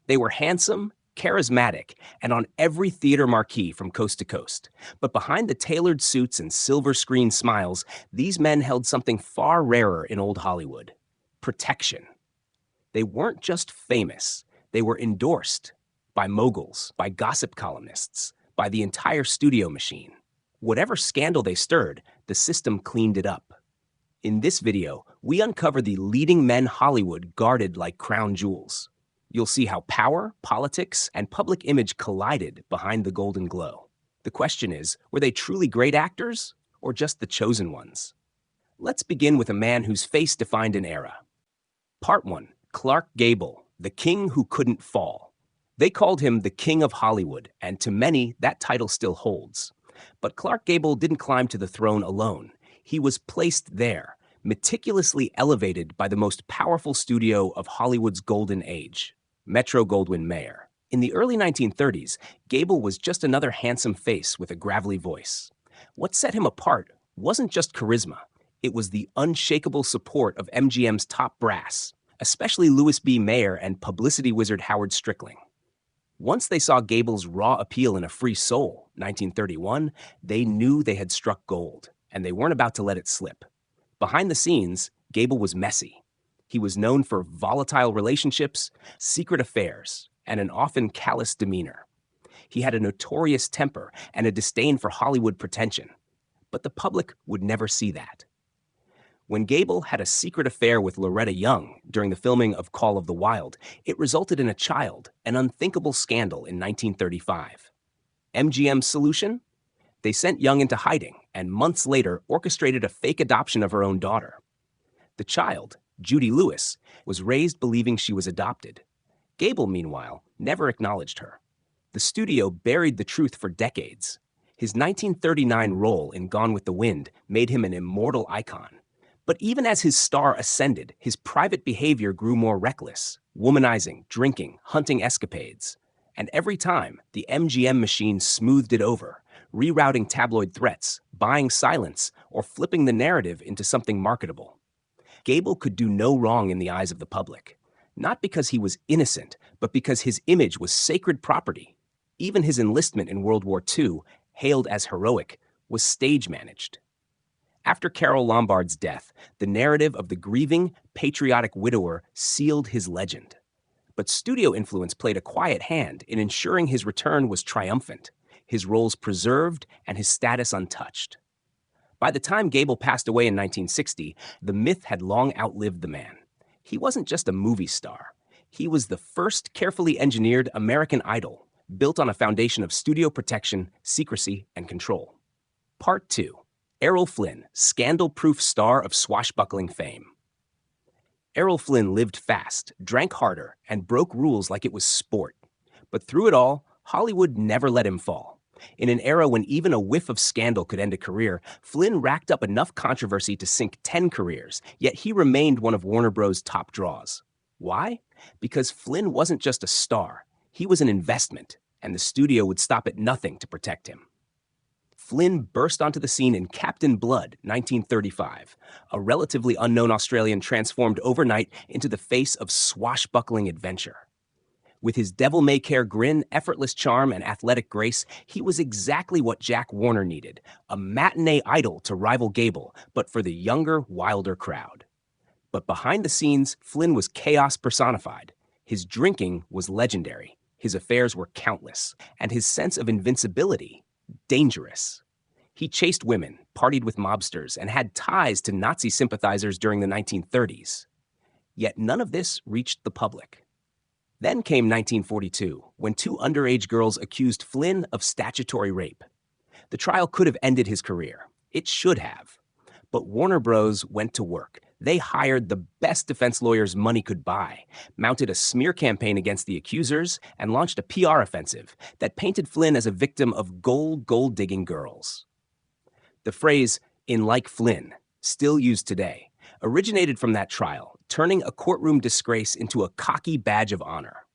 They were handsome, charismatic, and on every theater marquee from coast to coast. But behind the tailored suits and silver screen smiles, these men held something far rarer in old Hollywood: protection. They weren't just famous, they were endorsed by moguls, by gossip columnists, by the entire studio machine. Whatever scandal they stirred, the system cleaned it up. In this video, we uncover the leading men Hollywood guarded like crown jewels. You'll see how power, politics, and public image collided behind the golden glow. The question is, were they truly great actors or just the chosen ones? Let's begin with a man whose face defined an era. Part 1. Clark Gable, the king who couldn't fall. They called him the King of Hollywood, and to many, that title still holds. But Clark Gable didn't climb to the throne alone. He was placed there, meticulously elevated by the most powerful studio of Hollywood's golden age, Metro-Goldwyn-Mayer. In the early 1930s, Gable was just another handsome face with a gravelly voice. What set him apart wasn't just charisma. It was the unshakable support of MGM's top brass, especially Louis B. Mayer and publicity wizard Howard Strickling. Once they saw Gable's raw appeal in A Free Soul, 1931, they knew they had struck gold, and they weren't about to let it slip. Behind the scenes, Gable was messy. He was known for volatile relationships, secret affairs, and an often callous demeanor. He had a notorious temper and a disdain for Hollywood pretension. But the public would never see that. When Gable had a secret affair with Loretta Young during the filming of Call of the Wild, it resulted in a child, an unthinkable scandal in 1935. MGM's solution? They sent Young into hiding and months later orchestrated a fake adoption of her own daughter. The child, Judy Lewis, was raised believing she was adopted. Gable, meanwhile, never acknowledged her. The studio buried the truth for decades. His 1939 role in Gone with the Wind made him an immortal icon. But even as his star ascended, his private behavior grew more reckless, womanizing, drinking, hunting escapades. And every time, the MGM machine smoothed it over, rerouting tabloid threats, buying silence, or flipping the narrative into something marketable. Gable could do no wrong in the eyes of the public, not because he was innocent, but because his image was sacred property. Even his enlistment in World War II, hailed as heroic, was stage-managed. After Carole Lombard's death, the narrative of the grieving, patriotic widower sealed his legend. But studio influence played a quiet hand in ensuring his return was triumphant, his roles preserved, and his status untouched. By the time Gable passed away in 1960, the myth had long outlived the man. He wasn't just a movie star. He was the first carefully engineered American Idol, built on a foundation of studio protection, secrecy, and control. Part 2. Errol Flynn, scandal-proof star of swashbuckling fame. Errol Flynn lived fast, drank harder, and broke rules like it was sport. But through it all, Hollywood never let him fall. In an era when even a whiff of scandal could end a career, Flynn racked up enough controversy to sink 10 careers, yet he remained one of Warner Bros.' top draws. Why? Because Flynn wasn't just a star. He was an investment, and the studio would stop at nothing to protect him. Flynn burst onto the scene in Captain Blood, 1935. A relatively unknown Australian transformed overnight into the face of swashbuckling adventure. With his devil-may-care grin, effortless charm, and athletic grace, he was exactly what Jack Warner needed, a matinee idol to rival Gable, but for the younger, wilder crowd. But behind the scenes, Flynn was chaos personified. His drinking was legendary, his affairs were countless, and his sense of invincibility dangerous. He chased women, partied with mobsters, and had ties to Nazi sympathizers during the 1930s. Yet none of this reached the public. Then came 1942, when two underage girls accused Flynn of statutory rape. The trial could have ended his career. It should have. But Warner Bros. Went to work. They hired the best defense lawyers money could buy, mounted a smear campaign against the accusers, and launched a PR offensive that painted Flynn as a victim of gold-digging girls. The phrase, "in like Flynn," still used today, originated from that trial, turning a courtroom disgrace into a cocky badge of honor.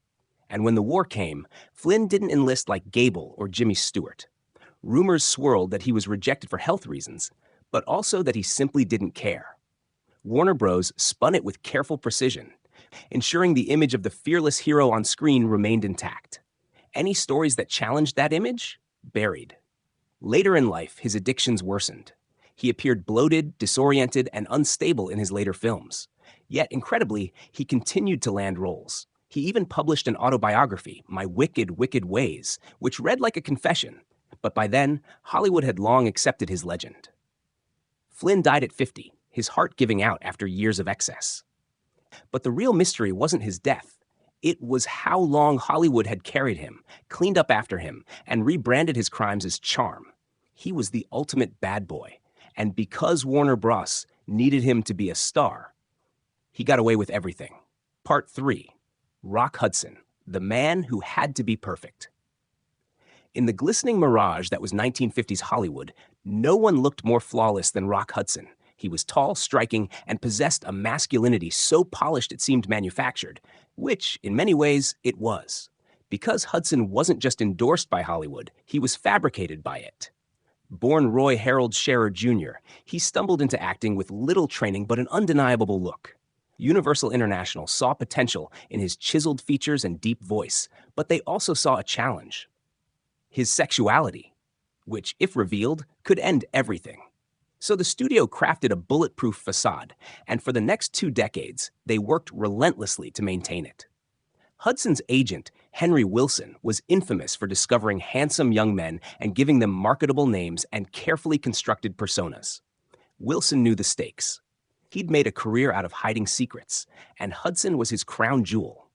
And when the war came, Flynn didn't enlist like Gable or Jimmy Stewart. Rumors swirled that he was rejected for health reasons, but also that he simply didn't care. Warner Bros. Spun it with careful precision. ensuring the image of the fearless hero on screen remained intact. Any stories that challenged that image? Buried. Later in life, his addictions worsened. He appeared bloated, disoriented, and unstable in his later films. Yet, incredibly, he continued to land roles. He even published an autobiography, My Wicked, Wicked Ways, which read like a confession. But by then, Hollywood had long accepted his legend. Flynn died at 50, his heart giving out after years of excess. But the real mystery wasn't his death. It was how long Hollywood had carried him, cleaned up after him, and rebranded his crimes as charm. He was the ultimate bad boy, and because Warner Bros. Needed him to be a star, he got away with everything. Part 3. Rock Hudson, the man who had to be perfect. In the glistening mirage that was 1950s Hollywood, no one looked more flawless than Rock Hudson. He was tall, striking, and possessed a masculinity so polished it seemed manufactured, which, in many ways, it was. Because Hudson wasn't just endorsed by Hollywood, he was fabricated by it. Born Roy Harold Scherer Jr., he stumbled into acting with little training but an undeniable look. Universal International saw potential in his chiseled features and deep voice, but they also saw a challenge. His sexuality, which, if revealed, could end everything. So the studio crafted a bulletproof facade, and for the next 2 decades, they worked relentlessly to maintain it. Hudson's agent, Henry Wilson, was infamous for discovering handsome young men and giving them marketable names and carefully constructed personas. Wilson knew the stakes. He'd made a career out of hiding secrets, and Hudson was his crown jewel.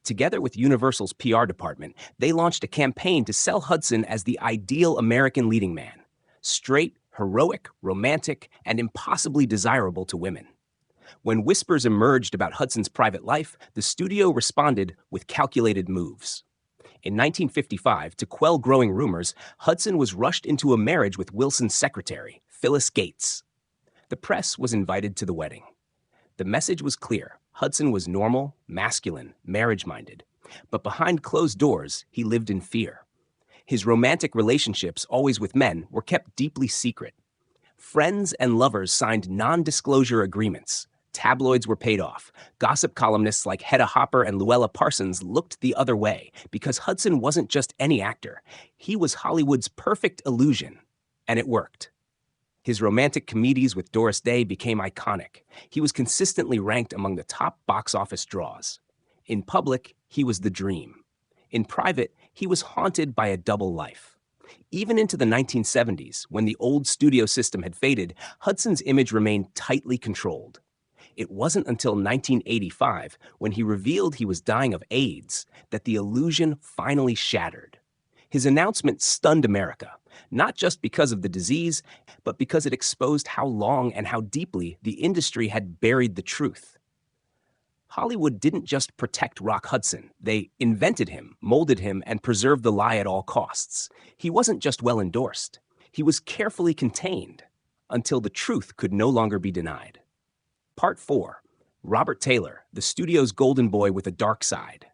Together with Universal's PR department, they launched a campaign to sell Hudson as the ideal American leading man. Straight, heroic, romantic, and impossibly desirable to women. When whispers emerged about Hudson's private life, the studio responded with calculated moves. In 1955, to quell growing rumors, Hudson was rushed into a marriage with Wilson's secretary, Phyllis Gates. The press was invited to the wedding. The message was clear. Hudson was normal, masculine, marriage-minded. But behind closed doors, he lived in fear. His romantic relationships, always with men, were kept deeply secret. Friends and lovers signed non-disclosure agreements. Tabloids were paid off. Gossip columnists like Hedda Hopper and Luella Parsons looked the other way because Hudson wasn't just any actor. He was Hollywood's perfect illusion, and it worked. His romantic comedies with Doris Day became iconic. He was consistently ranked among the top box office draws. In public, he was the dream. In private, he was haunted by a double life. Even into the 1970s, when the old studio system had faded, Hudson's image remained tightly controlled. It wasn't until 1985, when he revealed he was dying of AIDS, that the illusion finally shattered. His announcement stunned America, not just because of the disease, but because it exposed how long and how deeply the industry had buried the truth. Hollywood didn't just protect Rock Hudson. They invented him, molded him, and preserved the lie at all costs. He wasn't just well endorsed. He was carefully contained until the truth could no longer be denied. Part 4. Robert Taylor, the studio's golden boy with a dark side.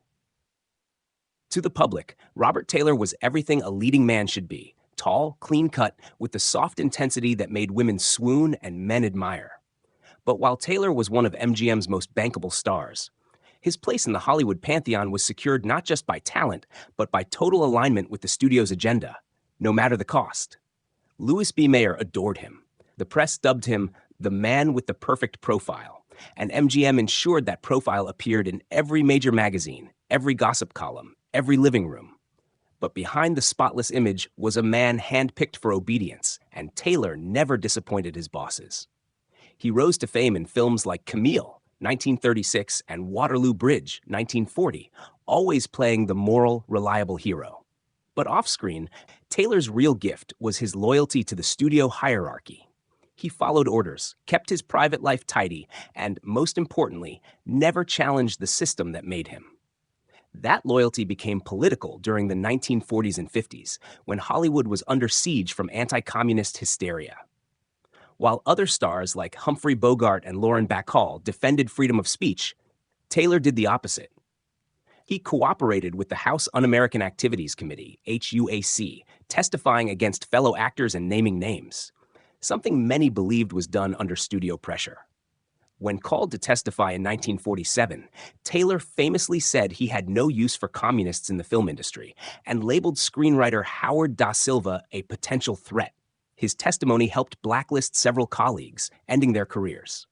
To the public, Robert Taylor was everything a leading man should be. Tall, clean-cut, with the soft intensity that made women swoon and men admire. But while Taylor was one of MGM's most bankable stars, his place in the Hollywood pantheon was secured not just by talent, but by total alignment with the studio's agenda, no matter the cost. Louis B. Mayer adored him. The press dubbed him the man with the perfect profile, and MGM ensured that profile appeared in every major magazine, every gossip column, every living room. But behind the spotless image was a man handpicked for obedience, and Taylor never disappointed his bosses. He rose to fame in films like Camille, 1936, and Waterloo Bridge, 1940, always playing the moral, reliable hero. But off-screen, Taylor's real gift was his loyalty to the studio hierarchy. He followed orders, kept his private life tidy, and, most importantly, never challenged the system that made him. That loyalty became political during the 1940s and 50s, when Hollywood was under siege from anti-communist hysteria. While other stars like Humphrey Bogart and Lauren Bacall defended freedom of speech, Taylor did the opposite. He cooperated with the House Un-American Activities Committee, HUAC, testifying against fellow actors and naming names, something many believed was done under studio pressure. When called to testify in 1947, Taylor famously said he had no use for communists in the film industry and labeled screenwriter Howard Da Silva a potential threat. His testimony helped blacklist several colleagues, ending their careers.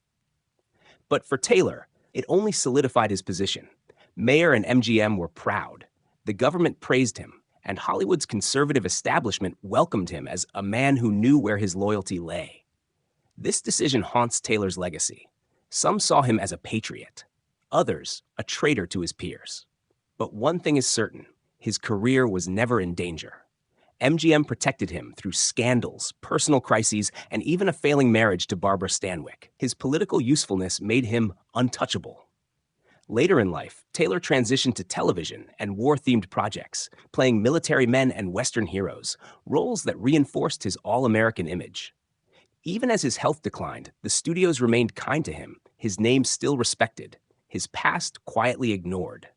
But for Taylor, it only solidified his position. Mayer and MGM were proud. The government praised him, and Hollywood's conservative establishment welcomed him as a man who knew where his loyalty lay. This decision haunts Taylor's legacy. Some saw him as a patriot, others a traitor to his peers. But one thing is certain, his career was never in danger. MGM protected him through scandals, personal crises, and even a failing marriage to Barbara Stanwyck. His political usefulness made him untouchable. Later in life, Taylor transitioned to television and war-themed projects, playing military men and Western heroes, roles that reinforced his all-American image. Even as his health declined, the studios remained kind to him, his name still respected, his past quietly ignored.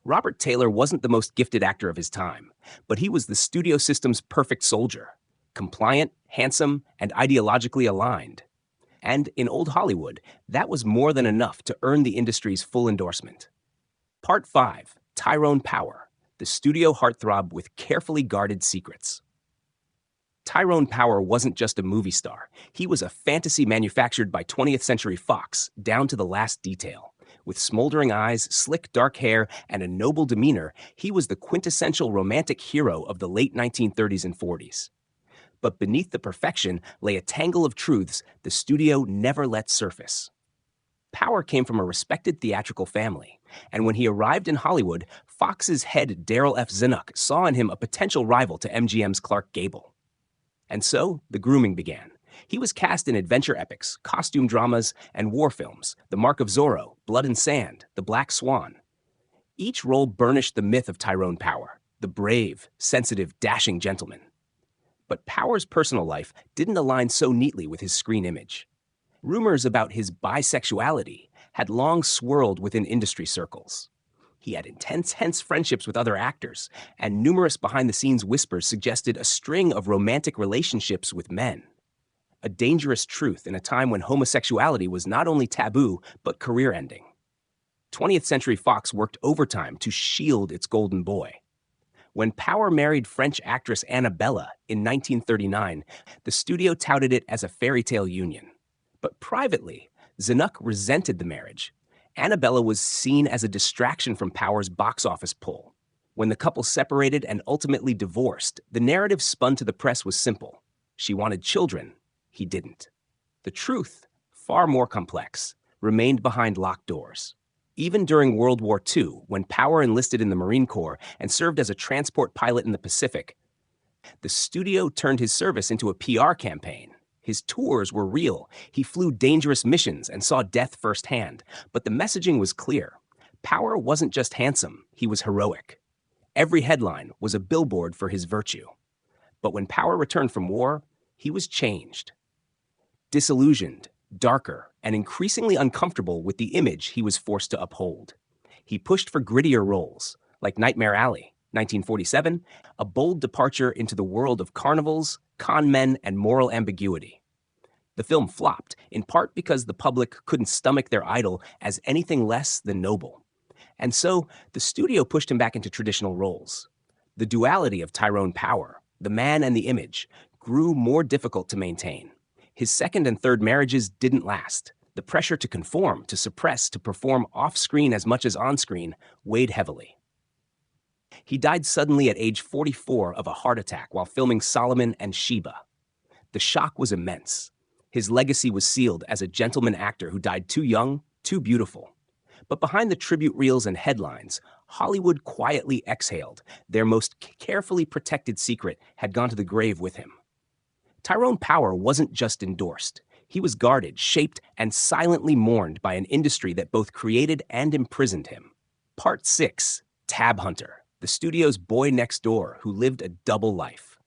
Robert Taylor wasn't the most gifted actor of his time, but he was the studio system's perfect soldier, compliant, handsome, and ideologically aligned. And in old Hollywood, that was more than enough to earn the industry's full endorsement. Part 5, Tyrone Power, the studio heartthrob with carefully guarded secrets. Tyrone Power wasn't just a movie star. He was a fantasy manufactured by 20th Century Fox, down to the last detail. With smoldering eyes, slick dark hair, and a noble demeanor, he was the quintessential romantic hero of the late 1930s and 40s. But beneath the perfection lay a tangle of truths the studio never let surface. Power came from a respected theatrical family, and when he arrived in Hollywood, Fox's head Darryl F. Zanuck saw in him a potential rival to MGM's Clark Gable. And so, the grooming began. He was cast in adventure epics, costume dramas, and war films, The Mark of Zorro, Blood and Sand, The Black Swan. Each role burnished the myth of Tyrone Power, the brave, sensitive, dashing gentleman. But Power's personal life didn't align so neatly with his screen image. Rumors about his bisexuality had long swirled within industry circles. He had intense friendships with other actors, and numerous behind-the-scenes whispers suggested a string of romantic relationships with men. A dangerous truth in a time when homosexuality was not only taboo, but career-ending. 20th Century Fox worked overtime to shield its golden boy. When Power married French actress Annabella in 1939, the studio touted it as a fairy tale union. But privately, Zanuck resented the marriage. Annabella was seen as a distraction from Power's box office pull. When the couple separated and ultimately divorced, the narrative spun to the press was simple. She wanted children. He didn't. The truth, far more complex, remained behind locked doors. Even during World War II, when Power enlisted in the Marine Corps and served as a transport pilot in the Pacific, the studio turned his service into a PR campaign. His tours were real. He flew dangerous missions and saw death firsthand. But the messaging was clear. Power wasn't just handsome, he was heroic. Every headline was a billboard for his virtue. But when Power returned from war, he was changed. Disillusioned, darker, and increasingly uncomfortable with the image he was forced to uphold. He pushed for grittier roles, like Nightmare Alley, 1947, a bold departure into the world of carnivals, con men, and moral ambiguity. The film flopped, in part because the public couldn't stomach their idol as anything less than noble. And so, the studio pushed him back into traditional roles. The duality of Tyrone Power, the man and the image, grew more difficult to maintain. His second and third marriages didn't last. The pressure to conform, to suppress, to perform off-screen as much as on-screen weighed heavily. He died suddenly at age 44 of a heart attack while filming Solomon and Sheba. The shock was immense. His legacy was sealed as a gentleman actor who died too young, too beautiful. But behind the tribute reels and headlines, Hollywood quietly exhaled. Their most carefully protected secret had gone to the grave with him. Tyrone Power wasn't just endorsed. He was guarded, shaped, and silently mourned by an industry that both created and imprisoned him. Part 6, Tab Hunter, the studio's boy next door who lived a double life.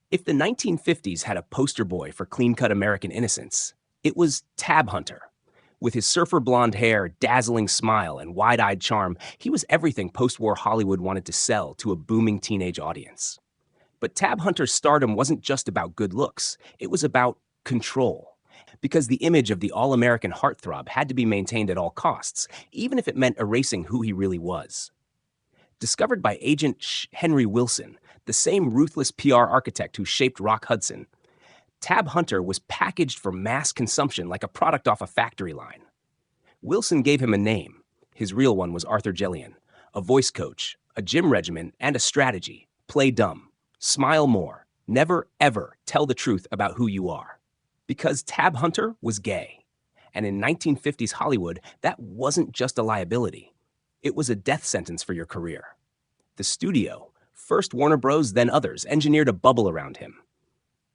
If the 1950s had a poster boy for clean-cut American innocence, it was Tab Hunter. With his surfer blonde hair, dazzling smile, and wide-eyed charm, he was everything post-war Hollywood wanted to sell to a booming teenage audience. But Tab Hunter's stardom wasn't just about good looks. It was about control. because the image of the all-American heartthrob had to be maintained at all costs, even if it meant erasing who he really was. Discovered by agent Henry Wilson, the same ruthless PR architect who shaped Rock Hudson, Tab Hunter was packaged for mass consumption like a product off a factory line. Wilson gave him a name. His real one was Arthur Jillian, a voice coach, a gym regimen, and a strategy. Play dumb. Smile more. Never, ever tell the truth about who you are. Because Tab Hunter was gay. And in 1950s Hollywood, that wasn't just a liability. It was a death sentence for your career. The studio, first Warner Bros., then others, engineered a bubble around him.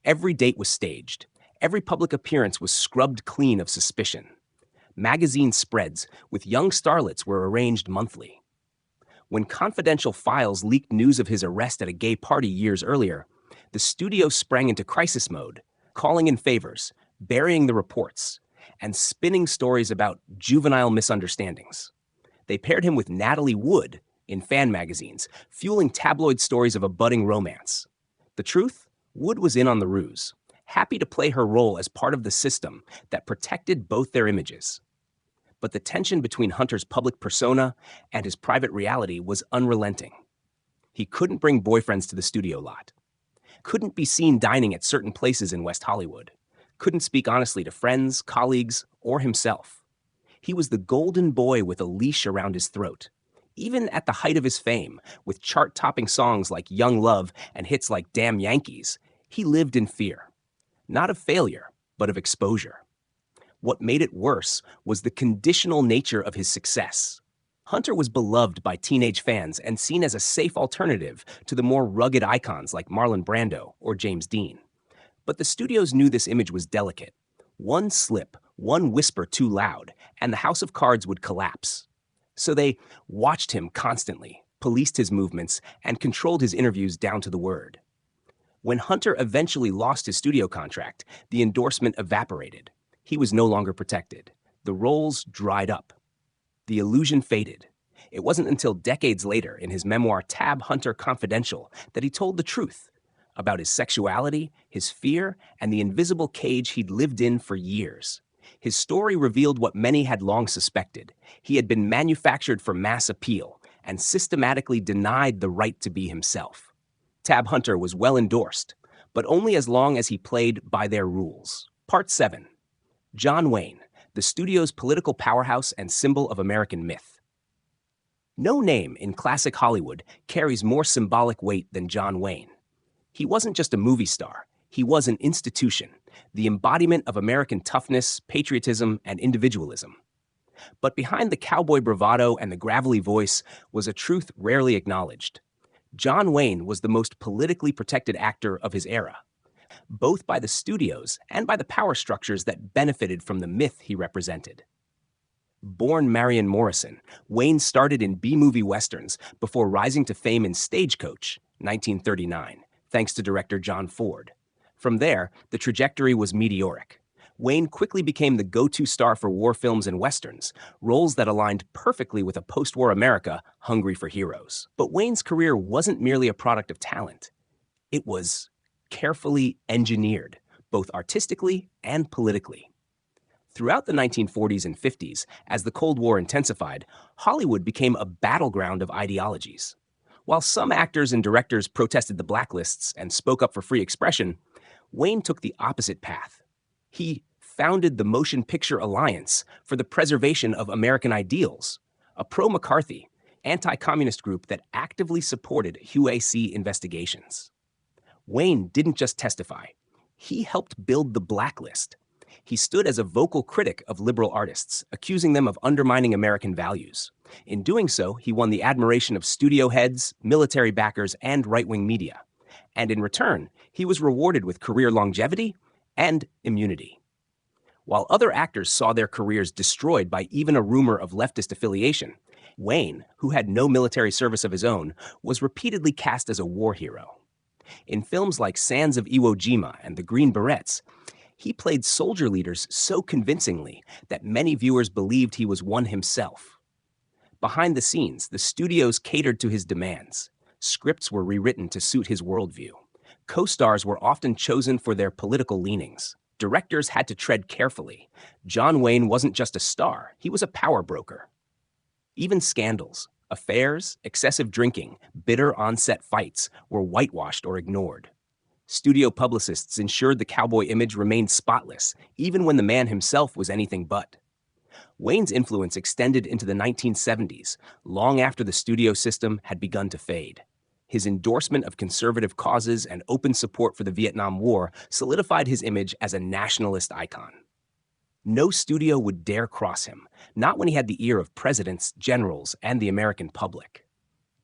Every date was staged. Every public appearance was scrubbed clean of suspicion. Magazine spreads with young starlets were arranged monthly. When confidential files leaked news of his arrest at a gay party years earlier, the studio sprang into crisis mode, calling in favors, burying the reports, and spinning stories about juvenile misunderstandings. They paired him with Natalie Wood in fan magazines, fueling tabloid stories of a budding romance. The truth? Wood was in on the ruse, happy to play her role as part of the system that protected both their images. But the tension between Hunter's public persona and his private reality was unrelenting. He couldn't bring boyfriends to the studio lot, couldn't be seen dining at certain places in West Hollywood, couldn't speak honestly to friends, colleagues, or himself. He was the golden boy with a leash around his throat. Even at the height of his fame, with chart-topping songs like Young Love and hits like Damn Yankees, he lived in fear. Not of failure, but of exposure. What made it worse was the conditional nature of his success. Hunter was beloved by teenage fans and seen as a safe alternative to the more rugged icons like Marlon Brando or James Dean. But the studios knew this image was delicate. One slip, one whisper too loud, and the house of cards would collapse. So they watched him constantly, policed his movements, and controlled his interviews down to the word. When Hunter eventually lost his studio contract, the endorsement evaporated. He was no longer protected. The roles dried up. The illusion faded. It wasn't until decades later, in his memoir Tab Hunter Confidential, that he told the truth about his sexuality, his fear, and the invisible cage he'd lived in for years. His story revealed what many had long suspected. He had been manufactured for mass appeal and systematically denied the right to be himself. Tab Hunter was well endorsed, but only as long as he played by their rules. Part 7. John Wayne, the studio's political powerhouse and symbol of American myth. No name in classic Hollywood carries more symbolic weight than John Wayne. He wasn't just a movie star. He was an institution, the embodiment of American toughness, patriotism, and individualism. But behind the cowboy bravado and the gravelly voice was a truth rarely acknowledged. John Wayne was the most politically protected actor of his era, both by the studios and by the power structures that benefited from the myth he represented. Born Marion Morrison, Wayne started in B-movie westerns before rising to fame in Stagecoach, 1939, thanks to director John Ford. From there, the trajectory was meteoric. Wayne quickly became the go-to star for war films and westerns, roles that aligned perfectly with a post-war America hungry for heroes. But Wayne's career wasn't merely a product of talent. It was carefully engineered, both artistically and politically. Throughout the 1940s and 50s, as the Cold War intensified, Hollywood became a battleground of ideologies. While some actors and directors protested the blacklists and spoke up for free expression, Wayne took the opposite path. He founded the Motion Picture Alliance for the Preservation of American Ideals, a pro-McCarthy, anti-communist group that actively supported UAC investigations. Wayne didn't just testify. He helped build the blacklist. He stood as a vocal critic of liberal artists, accusing them of undermining American values. In doing so, he won the admiration of studio heads, military backers, and right-wing media. And in return, he was rewarded with career longevity and immunity. While other actors saw their careers destroyed by even a rumor of leftist affiliation, Wayne, who had no military service of his own, was repeatedly cast as a war hero. In films like Sands of Iwo Jima and The Green Berets, he played soldier leaders so convincingly that many viewers believed he was one himself. Behind the scenes, the studios catered to his demands. Scripts were rewritten to suit his worldview. Co-stars were often chosen for their political leanings. Directors had to tread carefully. John Wayne wasn't just a star, he was a power broker. Even scandals, affairs, excessive drinking, bitter on-set fights were whitewashed or ignored. Studio publicists ensured the cowboy image remained spotless, even when the man himself was anything but. Wayne's influence extended into the 1970s, long after the studio system had begun to fade. His endorsement of conservative causes and open support for the Vietnam War solidified his image as a nationalist icon. No studio would dare cross him, not when he had the ear of presidents, generals, and the American public.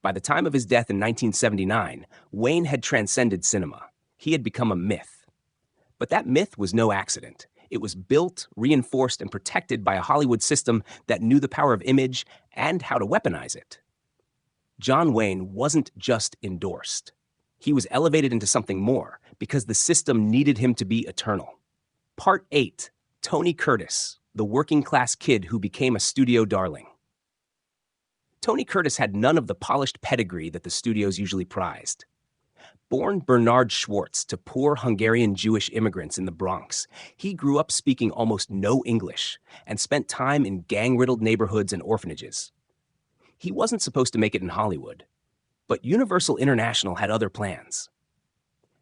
By the time of his death in 1979, Wayne had transcended cinema. He had become a myth. But that myth was no accident. It was built, reinforced, and protected by a Hollywood system that knew the power of image and how to weaponize it. John Wayne wasn't just endorsed. He was elevated into something more because the system needed him to be eternal. Part 8. Tony Curtis, the working-class kid who became a studio darling. Tony Curtis had none of the polished pedigree that the studios usually prized. Born Bernard Schwartz to poor Hungarian Jewish immigrants in the Bronx, he grew up speaking almost no English and spent time in gang-riddled neighborhoods and orphanages. He wasn't supposed to make it in Hollywood, but Universal International had other plans.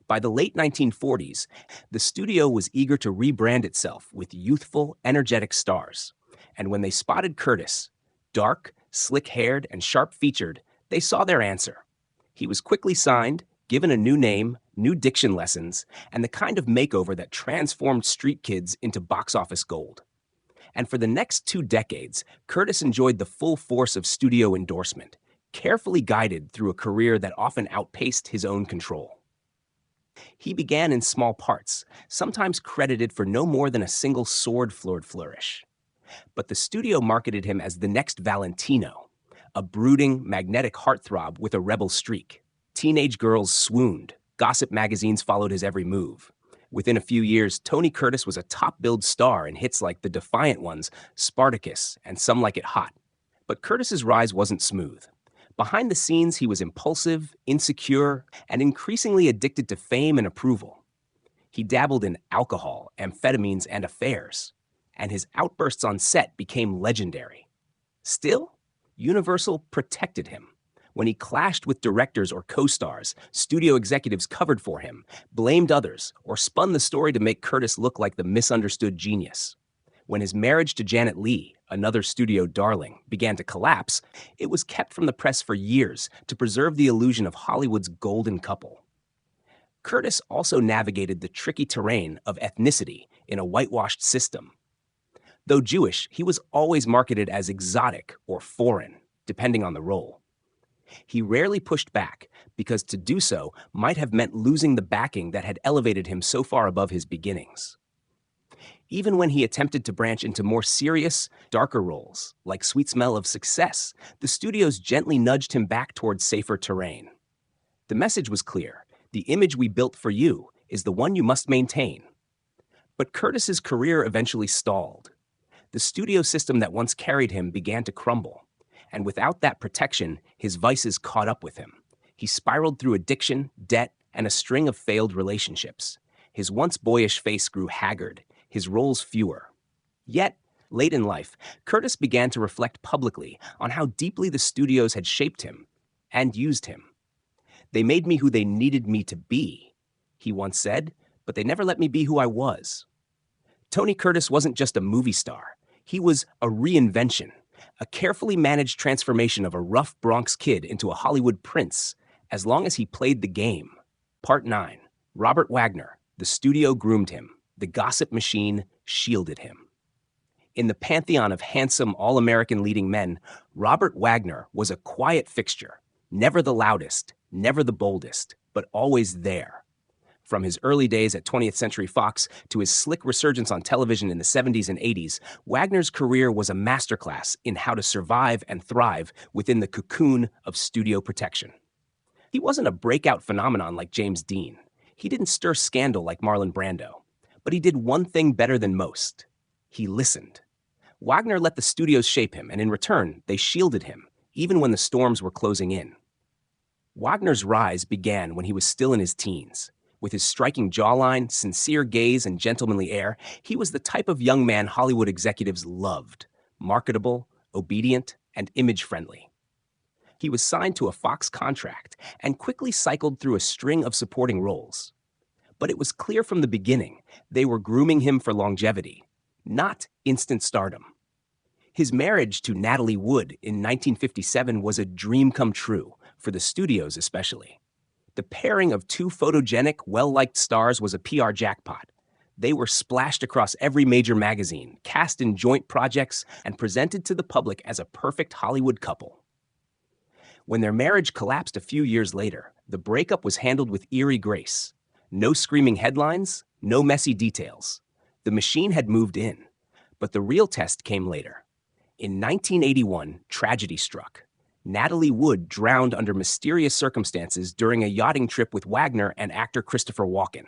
By the late 1940s, the studio was eager to rebrand itself with youthful, energetic stars. And when they spotted Curtis, dark, slick-haired, and sharp-featured, they saw their answer. He was quickly signed, given a new name, new diction lessons, and the kind of makeover that transformed street kids into box office gold. And for the next 2 decades, Curtis enjoyed the full force of studio endorsement, carefully guided through a career that often outpaced his own control. He began in small parts, sometimes credited for no more than a single sword-floored flourish. But the studio marketed him as the next Valentino, a brooding, magnetic heartthrob with a rebel streak. Teenage girls swooned. Gossip magazines followed his every move. Within a few years, Tony Curtis was a top-billed star in hits like the defiant ones, Spartacus, and Some Like It Hot. But Curtis's rise wasn't smooth. Behind the scenes, he was impulsive, insecure, and increasingly addicted to fame and approval. He dabbled in alcohol, amphetamines, and affairs, and his outbursts on set became legendary. Still, Universal protected him. When he clashed with directors or co-stars, studio executives covered for him, blamed others, or spun the story to make Curtis look like the misunderstood genius. When his marriage to Janet Leigh, another studio darling, began to collapse, it was kept from the press for years to preserve the illusion of Hollywood's golden couple. Curtis also navigated the tricky terrain of ethnicity in a whitewashed system. Though Jewish, he was always marketed as exotic or foreign, depending on the role. He rarely pushed back because to do so might have meant losing the backing that had elevated him so far above his beginnings. Even when he attempted to branch into more serious, darker roles, like Sweet Smell of Success, the studios gently nudged him back towards safer terrain. The message was clear. The image we built for you is the one you must maintain. But Curtis's career eventually stalled. The studio system that once carried him began to crumble. And without that protection, his vices caught up with him. He spiraled through addiction, debt, and a string of failed relationships. His once boyish face grew haggard, his roles fewer. Yet, late in life, Curtis began to reflect publicly on how deeply the studios had shaped him and used him. "They made me who they needed me to be," he once said, "but they never let me be who I was." Tony Curtis wasn't just a movie star. He was a reinvention, a carefully managed transformation of a rough Bronx kid into a Hollywood prince, as long as he played the game. Part 9. Robert Wagner. The studio groomed him. The gossip machine shielded him. In the pantheon of handsome, all-American leading men, Robert Wagner was a quiet fixture, never the loudest, never the boldest, but always there. From his early days at 20th Century Fox to his slick resurgence on television in the 70s and 80s, Wagner's career was a masterclass in how to survive and thrive within the cocoon of studio protection. He wasn't a breakout phenomenon like James Dean. He didn't stir scandal like Marlon Brando. But he did one thing better than most. He listened. Wagner let the studios shape him, and in return, they shielded him, even when the storms were closing in. Wagner's rise began when he was still in his teens. With his striking jawline, sincere gaze, and gentlemanly air, he was the type of young man Hollywood executives loved: marketable, obedient, and image-friendly. He was signed to a Fox contract and quickly cycled through a string of supporting roles. But it was clear from the beginning they were grooming him for longevity, not instant stardom. His marriage to Natalie Wood in 1957 was a dream come true, for the studios especially. The pairing of two photogenic, well-liked stars was a PR jackpot. They were splashed across every major magazine, cast in joint projects, and presented to the public as a perfect Hollywood couple. When their marriage collapsed a few years later, the breakup was handled with eerie grace. No screaming headlines, no messy details. The machine had moved in, but the real test came later. In 1981, tragedy struck. Natalie Wood drowned under mysterious circumstances during a yachting trip with Wagner and actor Christopher Walken.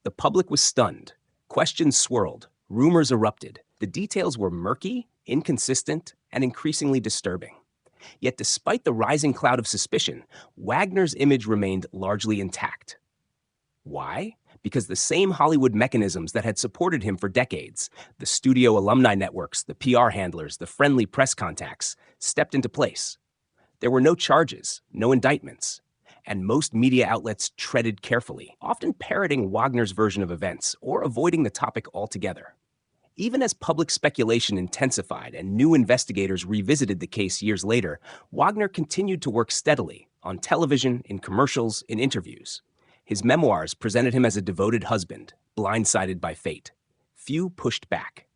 The public was stunned. Questions swirled. Rumors erupted. The details were murky, inconsistent, and increasingly disturbing. Yet despite the rising cloud of suspicion, Wagner's image remained largely intact. Why? Because the same Hollywood mechanisms that had supported him for decades, the studio alumni networks, the PR handlers, the friendly press contacts, stepped into place. There were no charges, no indictments, and most media outlets treaded carefully, often parroting Wagner's version of events or avoiding the topic altogether. Even as public speculation intensified and new investigators revisited the case years later, Wagner continued to work steadily on television, in commercials, in interviews. His memoirs presented him as a devoted husband, blindsided by fate. Few pushed back.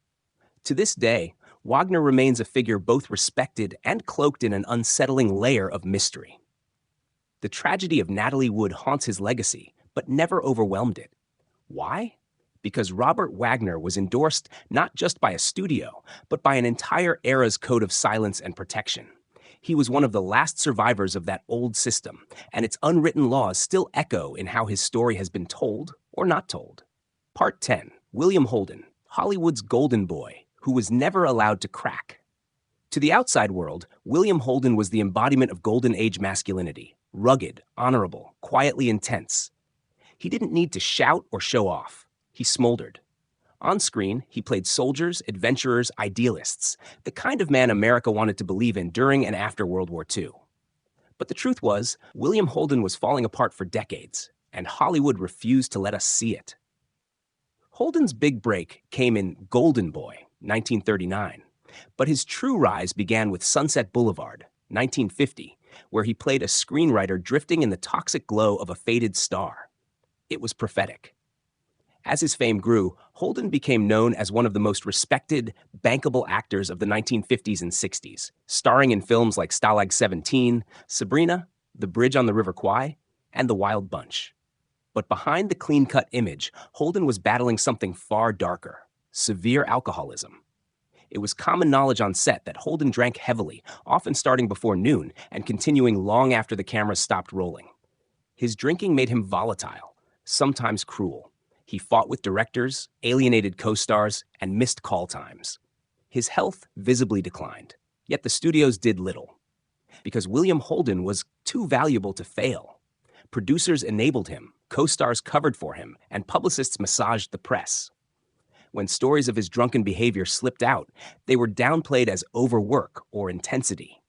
To this day, Wagner remains a figure both respected and cloaked in an unsettling layer of mystery. The tragedy of Natalie Wood haunts his legacy, but never overwhelmed it. Why? Because Robert Wagner was endorsed not just by a studio, but by an entire era's code of silence and protection. He was one of the last survivors of that old system, and its unwritten laws still echo in how his story has been told or not told. Part 10. William Holden, Hollywood's golden boy, who was never allowed to crack. To the outside world, William Holden was the embodiment of golden age masculinity, rugged, honorable, quietly intense. He didn't need to shout or show off. He smoldered. On screen, he played soldiers, adventurers, idealists, the kind of man America wanted to believe in during and after World War II. But the truth was, William Holden was falling apart for decades, and Hollywood refused to let us see it. Holden's big break came in Golden Boy, 1939, but his true rise began with Sunset Boulevard, 1950, where he played a screenwriter drifting in the toxic glow of a faded star. It was prophetic. As his fame grew, Holden became known as one of the most respected, bankable actors of the 1950s and 60s, starring in films like Stalag 17, Sabrina, The Bridge on the River Kwai, and The Wild Bunch. But behind the clean-cut image, Holden was battling something far darker: severe alcoholism. It was common knowledge on set that Holden drank heavily, often starting before noon and continuing long after the cameras stopped rolling. His drinking made him volatile, sometimes cruel. He fought with directors, alienated co-stars, and missed call times. His health visibly declined, yet the studios did little. Because William Holden was too valuable to fail. Producers enabled him, co-stars covered for him, and publicists massaged the press. When stories of his drunken behavior slipped out, they were downplayed as overwork or intensity.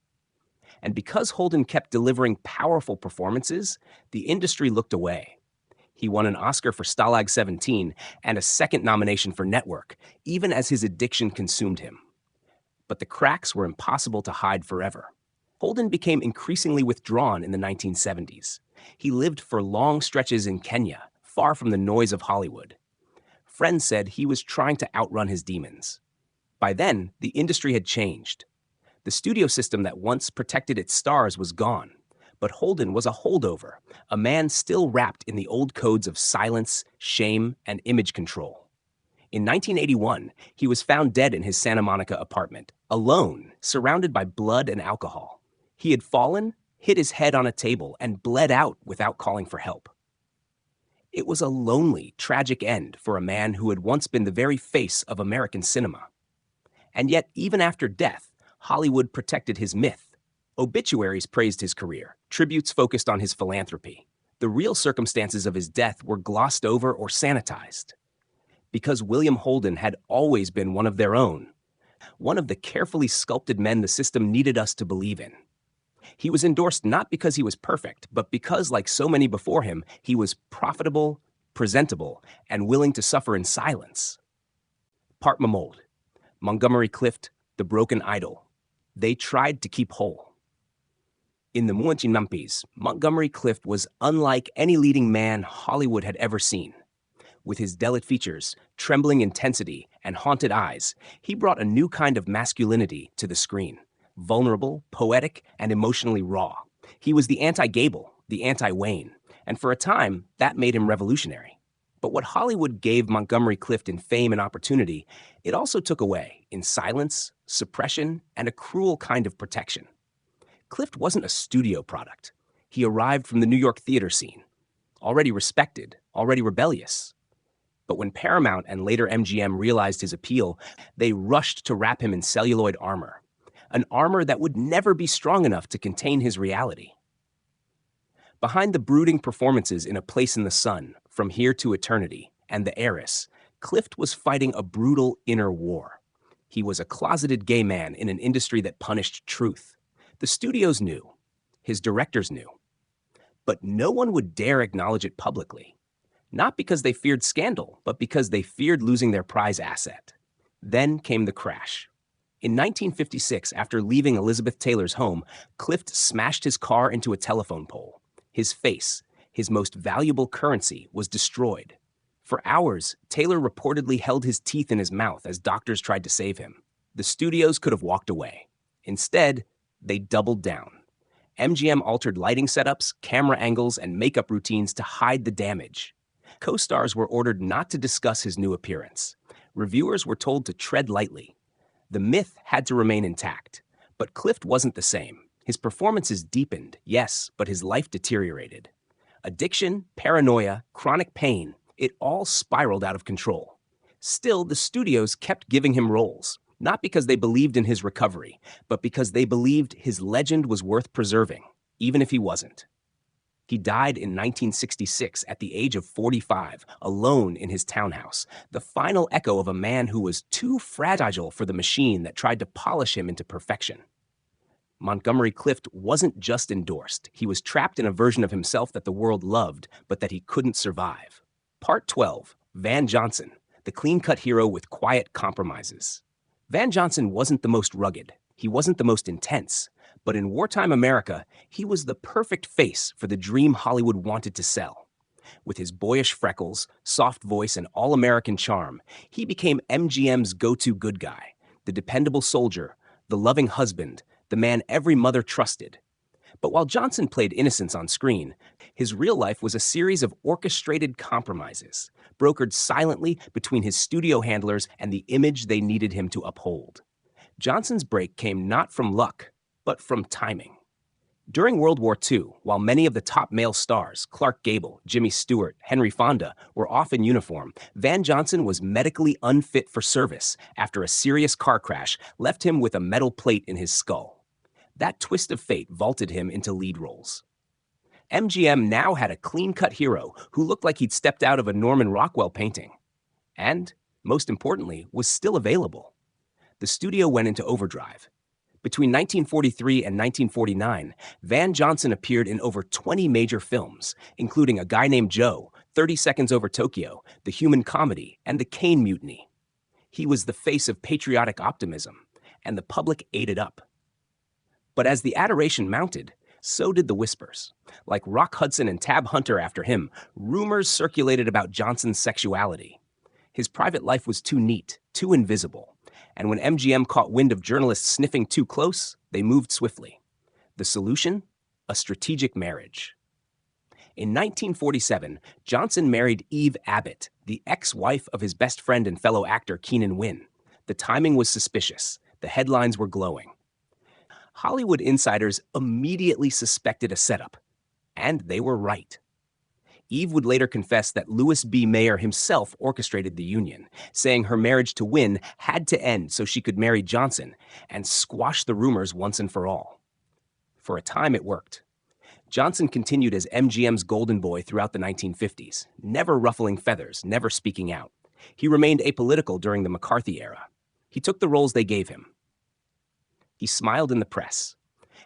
And because Holden kept delivering powerful performances, the industry looked away. He won an Oscar for Stalag 17 and a second nomination for Network, even as his addiction consumed him. But the cracks were impossible to hide forever. Holden became increasingly withdrawn in the 1970s. He lived for long stretches in Kenya, far from the noise of Hollywood. Friends said he was trying to outrun his demons. By then, the industry had changed. The studio system that once protected its stars was gone. But Holden was a holdover, a man still wrapped in the old codes of silence, shame, and image control. In 1981, he was found dead in his Santa Monica apartment, alone, surrounded by blood and alcohol. He had fallen, hit his head on a table, and bled out without calling for help. It was a lonely, tragic end for a man who had once been the very face of American cinema. And yet, even after death, Hollywood protected his myth. Obituaries praised his career, tributes focused on his philanthropy. The real circumstances of his death were glossed over or sanitized. Because William Holden had always been one of their own, one of the carefully sculpted men the system needed us to believe in. He was endorsed not because he was perfect, but because, like so many before him, he was profitable, presentable, and willing to suffer in silence. Part Mamold, Montgomery Clift, the broken idol. They tried to keep whole. In the Muanchinampis, Montgomery Clift was unlike any leading man Hollywood had ever seen. With his delicate features, trembling intensity, and haunted eyes, he brought a new kind of masculinity to the screen. Vulnerable, poetic, and emotionally raw. He was the anti-Gable, the anti-Wayne, and for a time, that made him revolutionary. But what Hollywood gave Montgomery Clift in fame and opportunity, it also took away in silence, suppression, and a cruel kind of protection. Clift wasn't a studio product. He arrived from the New York theater scene, already respected, already rebellious. But when Paramount and later MGM realized his appeal, they rushed to wrap him in celluloid armor, an armor that would never be strong enough to contain his reality. Behind the brooding performances in A Place in the Sun, From Here to Eternity, and The Heiress, Clift was fighting a brutal inner war. He was a closeted gay man in an industry that punished truth. The studios knew. His directors knew. But no one would dare acknowledge it publicly. Not because they feared scandal, but because they feared losing their prize asset. Then came the crash. In 1956, after leaving Elizabeth Taylor's home, Clift smashed his car into a telephone pole. His face, his most valuable currency, was destroyed. For hours, Taylor reportedly held his teeth in his mouth as doctors tried to save him. The studios could have walked away. Instead, they doubled down. MGM altered lighting setups, camera angles, and makeup routines to hide the damage. Co-stars were ordered not to discuss his new appearance. Reviewers were told to tread lightly. The myth had to remain intact. But Clift wasn't the same. His performances deepened, yes, but his life deteriorated. Addiction, paranoia, chronic pain, it all spiraled out of control. Still, the studios kept giving him roles, not because they believed in his recovery, but because they believed his legend was worth preserving, even if he wasn't. He died in 1966 at the age of 45, alone in his townhouse, the final echo of a man who was too fragile for the machine that tried to polish him into perfection. Montgomery Clift wasn't just endorsed. He was trapped in a version of himself that the world loved, but that he couldn't survive. Part 12, Van Johnson, the clean-cut hero with quiet compromises. Van Johnson wasn't the most rugged. He wasn't the most intense. But in wartime America, he was the perfect face for the dream Hollywood wanted to sell. With his boyish freckles, soft voice, and all-American charm, he became MGM's go-to good guy, the dependable soldier, the loving husband, the man every mother trusted. But while Johnson played innocence on screen, his real life was a series of orchestrated compromises, brokered silently between his studio handlers and the image they needed him to uphold. Johnson's break came not from luck, but from timing. During World War II, while many of the top male stars, Clark Gable, Jimmy Stewart, Henry Fonda, were off in uniform, Van Johnson was medically unfit for service after a serious car crash left him with a metal plate in his skull. That twist of fate vaulted him into lead roles. MGM now had a clean-cut hero who looked like he'd stepped out of a Norman Rockwell painting. And, most importantly, was still available. The studio went into overdrive. Between 1943 and 1949, Van Johnson appeared in over 20 major films, including A Guy Named Joe, 30 Seconds Over Tokyo, The Human Comedy, and The Caine Mutiny. He was the face of patriotic optimism, and the public ate it up. But as the adoration mounted, so did the whispers. Like Rock Hudson and Tab Hunter after him, rumors circulated about Johnson's sexuality. His private life was too neat, too invisible. And when MGM caught wind of journalists sniffing too close, they moved swiftly. The solution? A strategic marriage. In 1947, Johnson married Eve Abbott, the ex-wife of his best friend and fellow actor Keenan Wynn. The timing was suspicious. The headlines were glowing. Hollywood insiders immediately suspected a setup. And they were right. Eve would later confess that Louis B. Mayer himself orchestrated the union, saying her marriage to Wynn had to end so she could marry Johnson and squash the rumors once and for all. For a time, it worked. Johnson continued as MGM's golden boy throughout the 1950s, never ruffling feathers, never speaking out. He remained apolitical during the McCarthy era. He took the roles they gave him. He smiled in the press.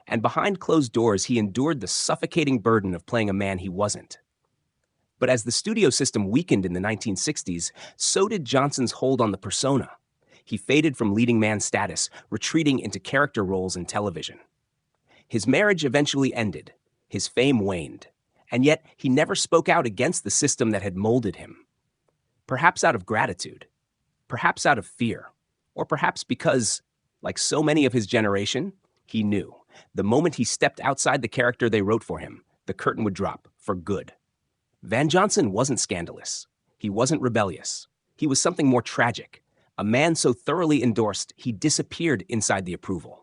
And behind closed doors, he endured the suffocating burden of playing a man he wasn't. But as the studio system weakened in the 1960s, so did Johnson's hold on the persona. He faded from leading man status, retreating into character roles in television. His marriage eventually ended. His fame waned. And yet, he never spoke out against the system that had molded him. Perhaps out of gratitude. Perhaps out of fear. Or perhaps because, like so many of his generation, he knew the moment he stepped outside the character they wrote for him, the curtain would drop for good. Van Johnson wasn't scandalous. He wasn't rebellious. He was something more tragic. A man so thoroughly endorsed, he disappeared inside the approval.